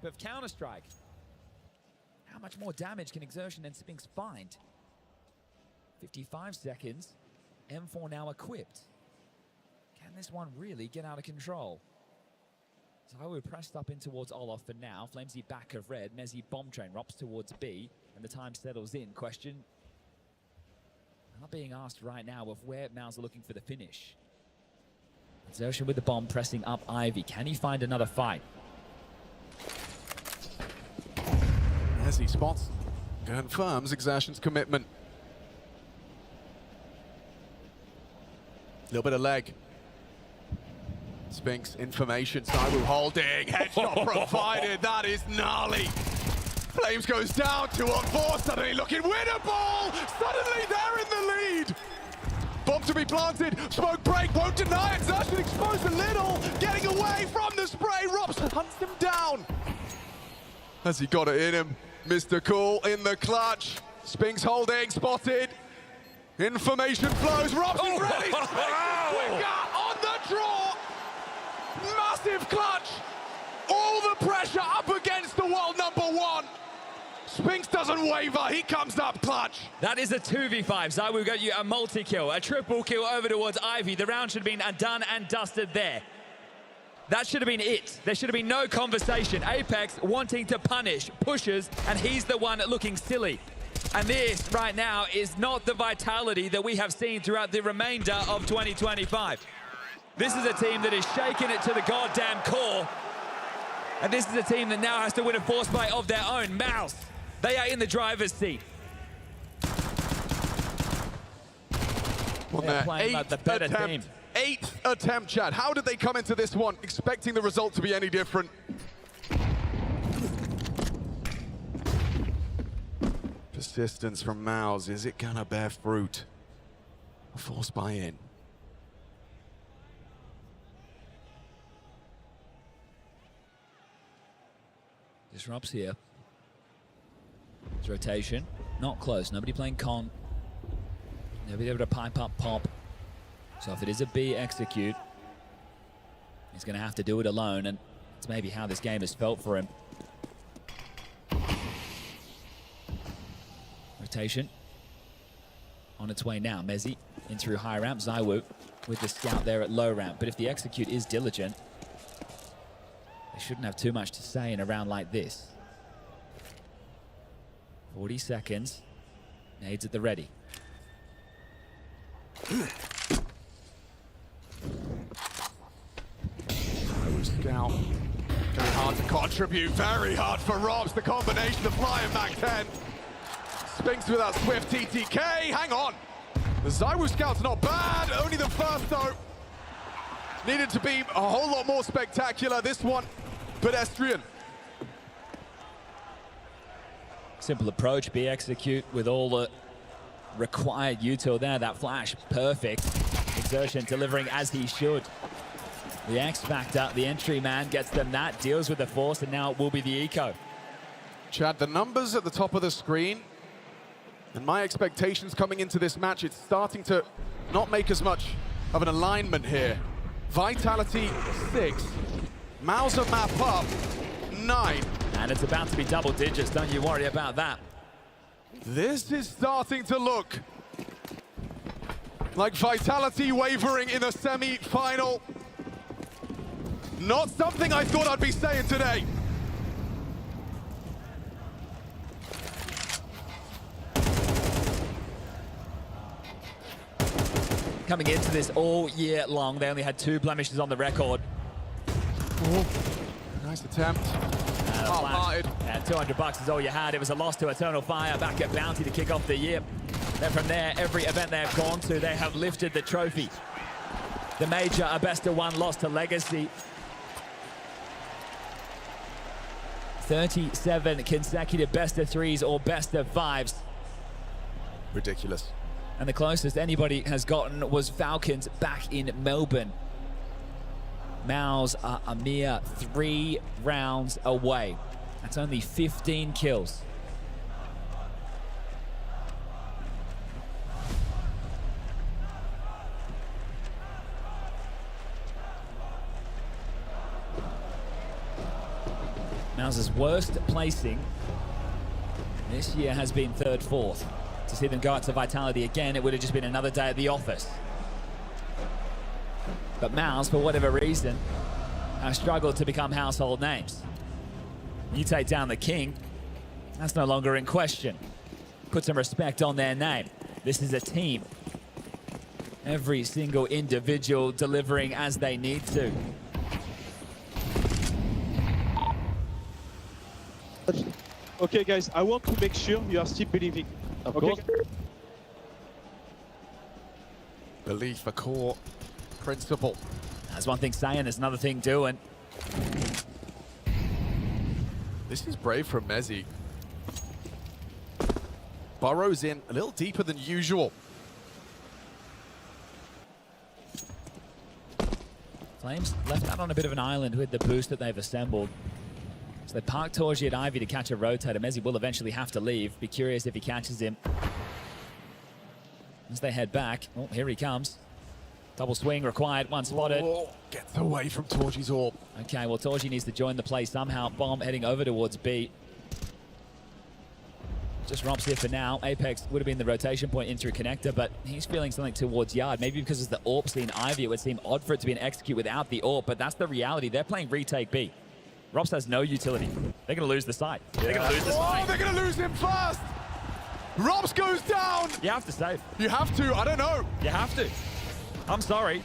of Counter-Strike. How much more damage can Exertion and Spinks find? 55 seconds. M4 now equipped. Can this one really get out of control? ZywOo pressed up in towards Olof for now. Flamesy back of red. Mezzy bomb train robs towards B. And the time settles in. Question not being asked right now of where MOUZ are looking for the finish. Exertion with the bomb pressing up Ivy. Can he find another fight? As he spots, confirms Exertion's commitment. Little bit of leg. Spinks, information, ZywOo holding, headshot provided, that is gnarly. Flames goes down, 2-on-4, suddenly looking winnable! Suddenly they're in the lead! Bomb to be planted, smoke break, won't deny it, Exertion exposed a little, getting away from the spray, Robs hunts him down. Has he got it in him? Mr. Cool in the clutch, Spinks holding, spotted. Information flows, Robs is ready, quicker on the draw! Massive clutch! All the pressure up against the world #1. Spinks doesn't waver, he comes up clutch. That is a 2v5. ZywOo got you a multi-kill, a triple kill over towards Ivy. The round should have been done and dusted there. That should have been it. There should have been no conversation. Apex wanting to punish, pushes, and he's the one looking silly. And this right now is not the vitality that we have seen throughout the remainder of 2025. This is a team that is shaking it to the goddamn core. And this is a team that now has to win a force fight of their own. MOUZ, they are in the driver's seat. They're playing like the better team. Eighth attempt, Chad. How did they come into this one expecting the result to be any different? Persistence from MOUZ. Is it gonna bear fruit? A force buy-in. Disrupts here. It's rotation. Not close. Nobody playing con. Nobody able to pipe up pop. So if it is a B execute, he's going to have to do it alone, and it's maybe how this game has felt for him. Rotation. On its way now. Mezzy in through high ramp. ZywOo with the scout there at low ramp. But if the execute is diligent, they shouldn't have too much to say in a round like this. 40 seconds. Nades at the ready. Scout. Very hard to contribute, very hard for Robs. The combination of fly and Mac 10. Spinks with that swift TTK, hang on. The ZywOo Scout's not bad, only the first though. Needed to be a whole lot more spectacular. This one, pedestrian. Simple approach, B execute with all the required util there. That flash, perfect. Exertion delivering as he should. The X factor, the entry man gets them that, deals with the force, and now it will be the eco. Chad, the numbers at the top of the screen, and my expectations coming into this match, it's starting to not make as much of an alignment here. Vitality 6, MOUZ map up 9. And it's about to be double digits, don't you worry about that. This is starting to look like Vitality wavering in a semi-final. Not something I thought I'd be saying today. Coming into this all year long, they only had 2 blemishes on the record. Oh, nice attempt. Half-hearted. And $200 is all you had. It was a loss to Eternal Fire back at Bounty to kick off the year. Then from there, every event they have gone to, they have lifted the trophy. The major, a best of 1 loss to Legacy. 37 consecutive best of 3s or best of 5s. Ridiculous. And the closest anybody has gotten was Falcons back in Melbourne. MOUZ are a mere 3 rounds away. That's only 15 kills. MOUZ MOUZ's worst placing this year has been 3rd, 4th. To see them go out to Vitality again, it would have just been another day at the office. But MOUZ, for whatever reason, have struggled to become household names. You take down the king, that's no longer in question. Put some respect on their name. This is a team. Every single individual delivering as they need to. Okay, guys, I want to make sure you are still believing. Of Okay? course. Belief, a core principle. That's one thing saying, there's another thing doing. This is brave from Mezzi. Burrows in a little deeper than usual. Flames left out on a bit of an island with the boost that they've assembled. So they park Torji at Ivy to catch a rotator. Mezzi will eventually have to leave. Be curious if he catches him. As they head back, oh, here he comes. Double swing required, one spotted. Oh, gets away from Torji's orb. Okay, well, Torji needs to join the play somehow. Bomb heading over towards B. Just Romps here for now. Apex would have been the rotation point in through connector, but he's feeling something towards yard. Maybe because it's the AWP seen Ivy, it would seem odd for it to be an execute without the AWP, but that's the reality. They're playing retake B. Romps has no utility. They're going to lose the site. Yeah. They're going to lose the site. Oh, they're going to lose him first. Romps goes down. You have to save. You have to. I don't know. You have to. I'm sorry.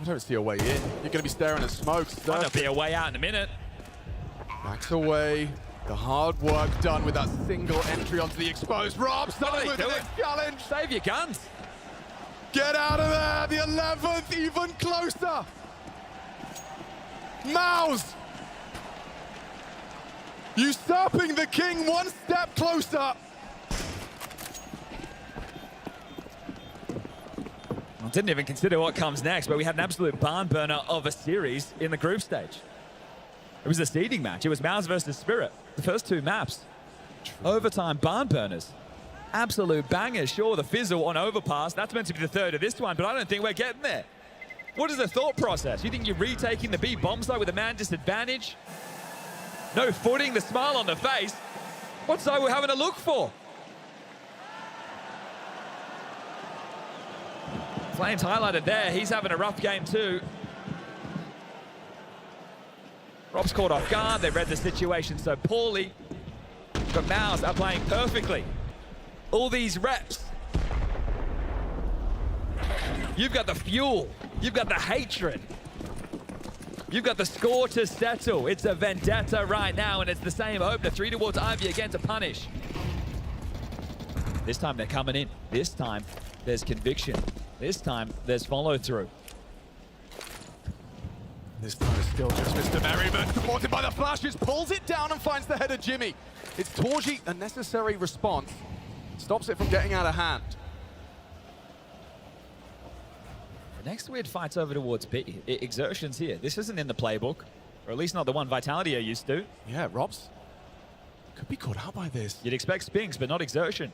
I don't see a way in. You're going to be staring at smoke. There'll be a way out in a minute. Backs away. The hard work done with that single entry onto the exposed. Romps done with the next challenge. Save your guns. Get out of there. The 11th even closer. MOUZ usurping the king one step closer. I didn't even consider what comes next, but we had an absolute barn burner of a series in the group stage. It was a seeding match. It was MOUZ versus Spirit. The first 2 maps. Overtime barn burners. Absolute bangers. Sure, the fizzle on overpass. That's meant to be the 3rd of this one, but I don't think we're getting there. What is the thought process? You think you're retaking the B bomb site with a man disadvantage? No footing, the smile on the face. What side we're having to look for? Flames highlighted there. He's having a rough game too. Rob's caught off guard. They read the situation so poorly. But MOUZ are playing perfectly. All these reps. You've got the fuel. You've got the hatred. You've got the score to settle. It's a vendetta right now, and it's the same opener. 3 towards Ivy again to punish. This time they're coming in. This time there's conviction. This time there's follow through. This time it's still just Mr. Merriman, supported by the flashes, pulls it down and finds the header Jimmy. It's Torji, a necessary response. Stops it from getting out of hand. The next weird fight's over towards B. Exertion's here. This isn't in the playbook, or at least not the one Vitality are used to. Yeah, Robs could be caught out by this. You'd expect Spinks, but not Exertion.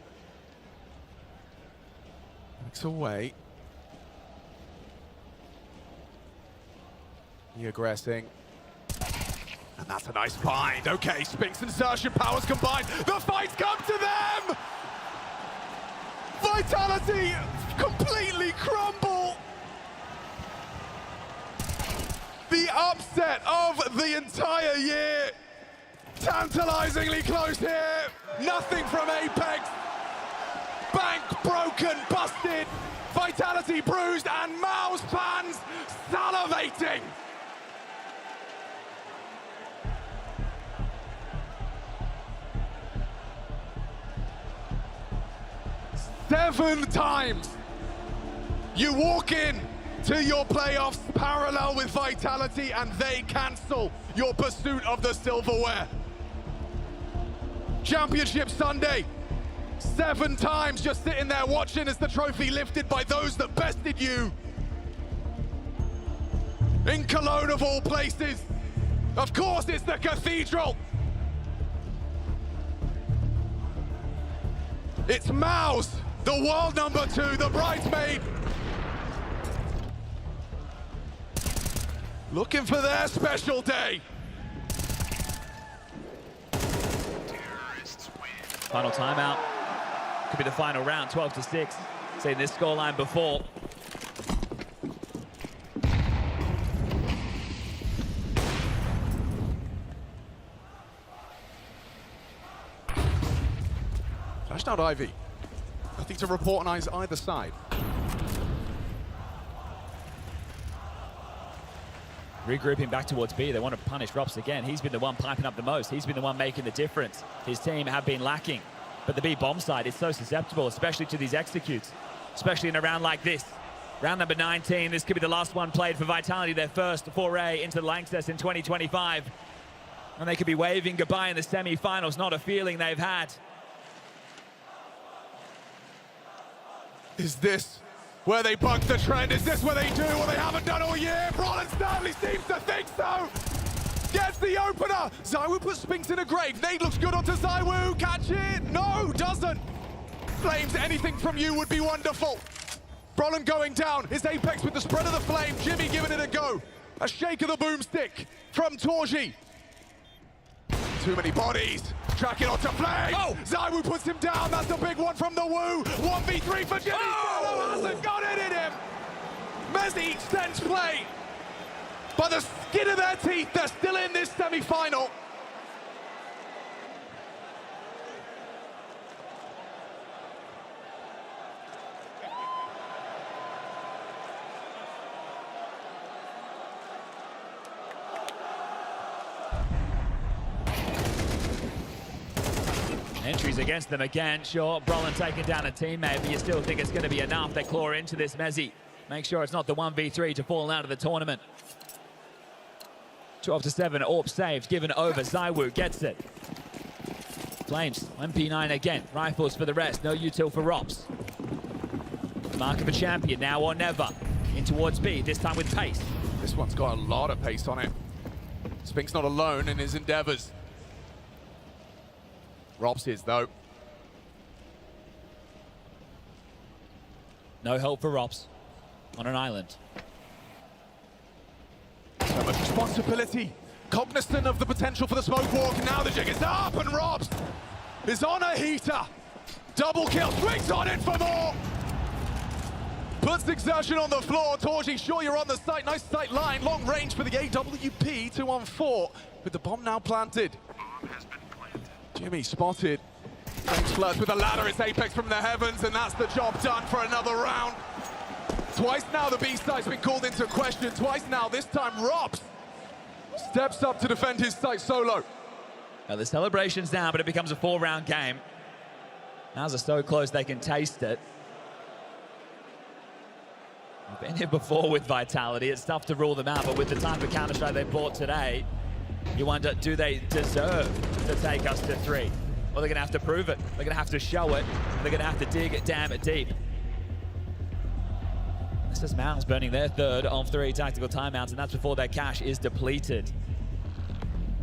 Backs away. He aggressing. And that's a nice find. Okay, Spinks and Exertion powers combined. The fights come to them! Vitality completely crumble! The upset of the entire year. Tantalizingly close here. Nothing from Apex. Bank broken, busted. Vitality bruised, and MOUZ fans salivating. Seven times you walk in to your playoffs parallel with Vitality and they cancel your pursuit of the silverware. Championship Sunday, 7 times just sitting there watching as the trophy lifted by those that bested you. In Cologne of all places. Of course it's the Cathedral. It's MOUZ, the world number 2, the bridesmaid. Looking for their special day. Final timeout. Could be the final round, 12-6. Seen this scoreline before. Flashed out Ivy. Nothing to report on either side. Regrouping back towards B. They want to punish Rops again. He's been the one piping up the most. He's been the one making the difference. His team have been lacking. But the B bomb side is so susceptible, especially to these executes, especially in a round like this. Round number 19. This could be the last one played for Vitality, their first foray into the Lanxess in 2025. And they could be waving goodbye in the semi-finals. Not a feeling they've had. Is this where they buck the trend? Is this where they do what they haven't done all year? Brolin Stanley seems to think so. Gets the opener. ZywOo puts Spinks in a grave. Nade looks good onto ZywOo. Catch it. No, doesn't. Flames, anything from you would be wonderful. Brolin going down. It's Apex with the spread of the flame. Jimmy giving it a go. A shake of the boomstick from Torji. Too many bodies. Tracking onto Flame. Oh! ZywOo puts him down. That's a big one from the Woo. 1v3 for Jimmy. Oh! Hasn't got it in him. Messi extends play. By the skin of their teeth, they're still in this semi-final. Entries against them again. Sure, Brolin taking down a teammate, but you still think it's going to be enough. They claw into this Messi. Make sure it's not the 1v3 to fall out of the tournament. 12-7, AWP saved, given over. ZywOo gets it. Flames, MP9 again. Rifles for the rest, no util for Rops. Mark of a champion, now or never. In towards B, this time with pace. This one's got a lot of pace on it. Spink's not alone in his endeavors. Robs is, though. No help for Rops on an island. So much responsibility. Cognizant of the potential for the smoke walk. Now the jig is up, and Robs is on a heater. Double kill, swings on it for more. Puts exertion on the floor. Torji, sure you're on the site. Nice sight line. Long range for the AWP. 2-on-4 with the bomb now planted. Jimmy spotted. Flames flirts with the ladder. It's Apex from the heavens, and that's the job done for another round. Twice now the B-site's been called into question. Twice now, this time Robs steps up to defend his site solo. Now the celebration's down, but it becomes a 4-round game. MOUZ are so close they can taste it. We've been here before with Vitality. It's tough to rule them out, but with the type of Counter-Strike they brought today, you wonder, do they deserve to take us to 3? Well, they're going to have to prove it. They're going to have to show it. They're going to have to dig it, damn it, deep. This is MOUZ burning their third of 3 tactical timeouts, and that's before their cash is depleted.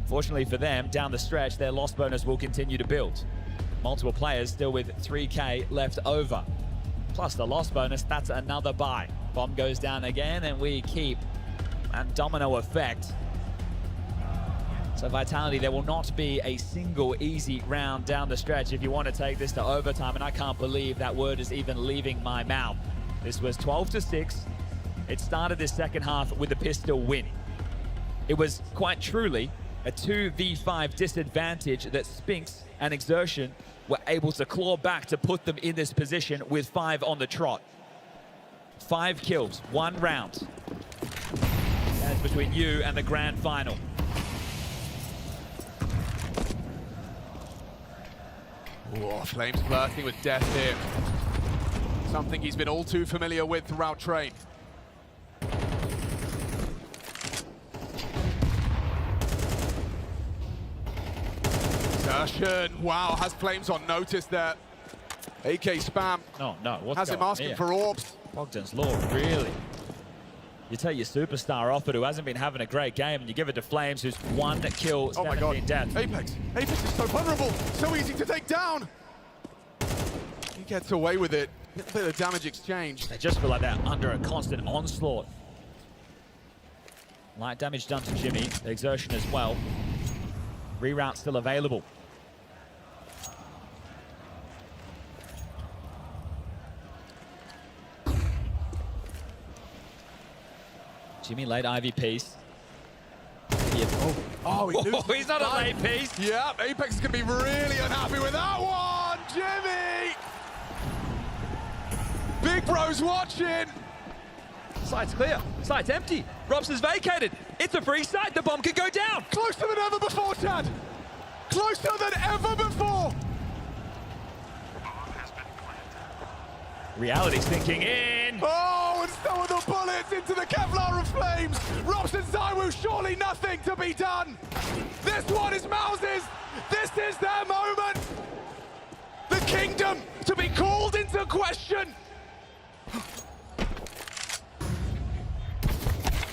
Fortunately for them, down the stretch, their loss bonus will continue to build. Multiple players still with 3K left over. Plus the loss bonus, that's another buy. Bomb goes down again, and we keep that domino effect. So Vitality, there will not be a single easy round down the stretch if you want to take this to overtime, and I can't believe that word is even leaving my mouth. This was 12-6. It started this second half with a pistol win. It was quite truly a 2v5 disadvantage that Spinks and Exertion were able to claw back to put them in this position with 5 on the trot. 5 kills, 1 round. That's between you and the grand final. Oh, Flames flirting with death here. Something he's been all too familiar with throughout train. Exertion, wow, has Flames on notice there. AK spam. No, what's has him asking here? for orbs. Bogdan's Law, really? You take your superstar off it who hasn't been having a great game, and you give it to Flames, who's 1 kill, 17 deaths. Apex is so vulnerable, so easy to take down. He gets away with it. A bit of damage exchange. They just feel like they're under a constant onslaught. Light damage done to Jimmy, the Exertion as well. Reroute still available. Jimmy late Ivy piece. Yeah. Oh, he loses He's not a time. late piece. Yeah, Apex is going to be really unhappy with that one. Jimmy! Big Bro's watching. Site's clear. Site's empty. Robson's vacated. It's a free site. The bomb could go down. Closer than ever before, Chad. Closer than ever before. Reality's sinking in. Oh, and so are the bullets into the Kevlar of flames. Robson ZywOo, surely nothing to be done. This one is MOUZ's. This is their moment. The kingdom to be called into question.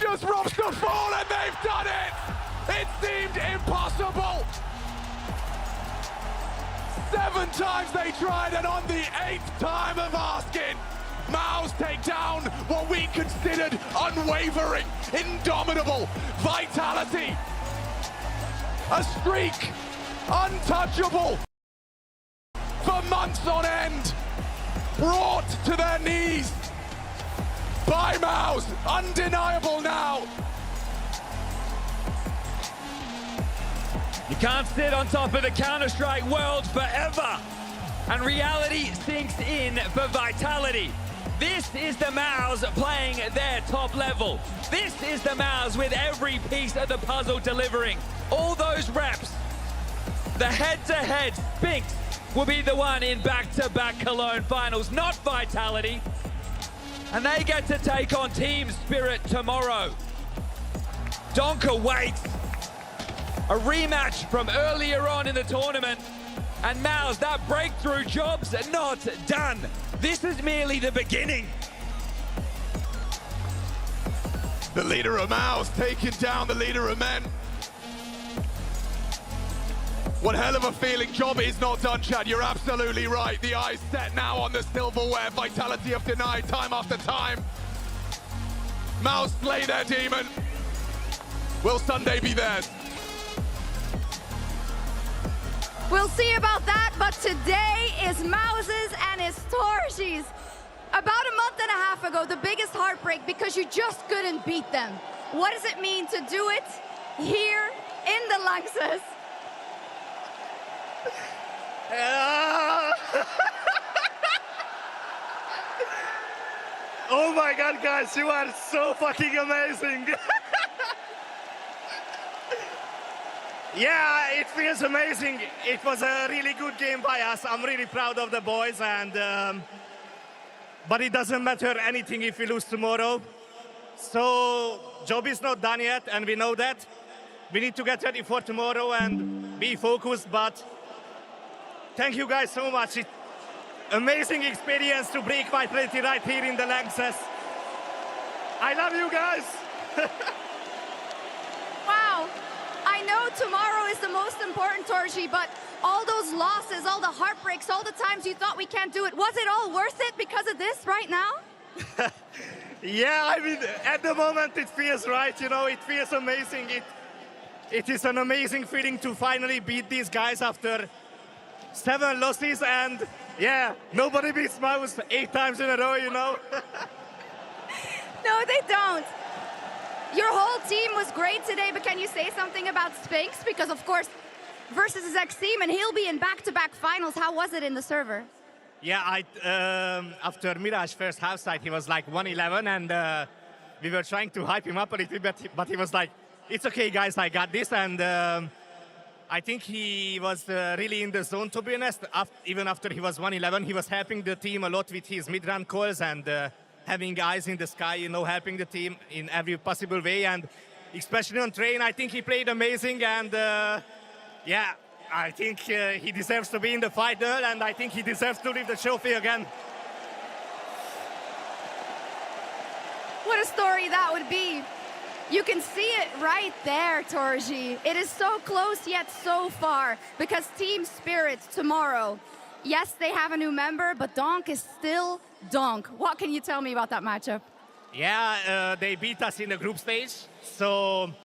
Just Robs to fall, and they've done it. It seemed impossible. 7 times they tried, and on the 8th time of asking, MOUZ take down what we considered unwavering, indomitable vitality. A streak, untouchable, for months on end, brought to their knees by MOUZ, undeniable now. You can't sit on top of the Counter-Strike world forever. And reality sinks in for vitality. This is the MOUZ playing their top level. This is the MOUZ with every piece of the puzzle delivering. All those reps. The head-to-head Spinks will be the one in back-to-back Cologne finals, not vitality. And they get to take on Team Spirit tomorrow. Donker waits. A rematch from earlier on in the tournament. And MOUZ, that breakthrough job's not done. This is merely the beginning. The leader of MOUZ taking down the leader of men. One hell of a feeling. Job is not done, Chad. You're absolutely right. The eyes set now on the silverware. Vitality have denied time after time. MOUZ slay their demon. Will Sunday be theirs? We'll see about that, but today is MOUZ's and it's Torchi's. About a month and a half ago, the biggest heartbreak because you just couldn't beat them. What does it mean to do it here in the Lanxess? Oh my god, guys, you are so fucking amazing. Yeah, it feels amazing. It was a really good game by us. I'm really proud of the boys, and but it doesn't matter anything if we lose tomorrow. So job is not done yet, and we know that. We need to get ready for tomorrow and be focused, but thank you guys so much. It's amazing experience to break vitality right here in the Lanxess. I love you guys. Wow. I know tomorrow is the most important, Torchi, but all those losses, all the heartbreaks, all the times you thought we can't do it, was it all worth it because of this right now? Yeah, I mean, at the moment it feels right, you know, it feels amazing. It is an amazing feeling to finally beat these guys after 7 losses, and yeah, nobody beats MOUZ 8 times in a row, you know. No, they don't. Your whole team was great today, but can you say something about Spinks? Because, of course, versus his ex-team, and he'll be in back-to-back finals. How was it in the server? Yeah, after Mirage first half side, he was like 1-11, and we were trying to hype him up a little bit, but he was like, it's okay, guys, I got this. And I think he was really in the zone, to be honest. Even after he was 1-11, he was helping the team a lot with his mid-run calls and having eyes in the sky, you know, helping the team in every possible way. And especially on train, I think he played amazing. And yeah, I think he deserves to be in the final, and I think he deserves to lift the trophy again. What a story that would be. You can see it right there, Torji. It is so close yet so far, because Team Spirit tomorrow, yes, they have a new member, but Donk is still Donk. What can you tell me about that matchup? Yeah, they beat us in the group stage, so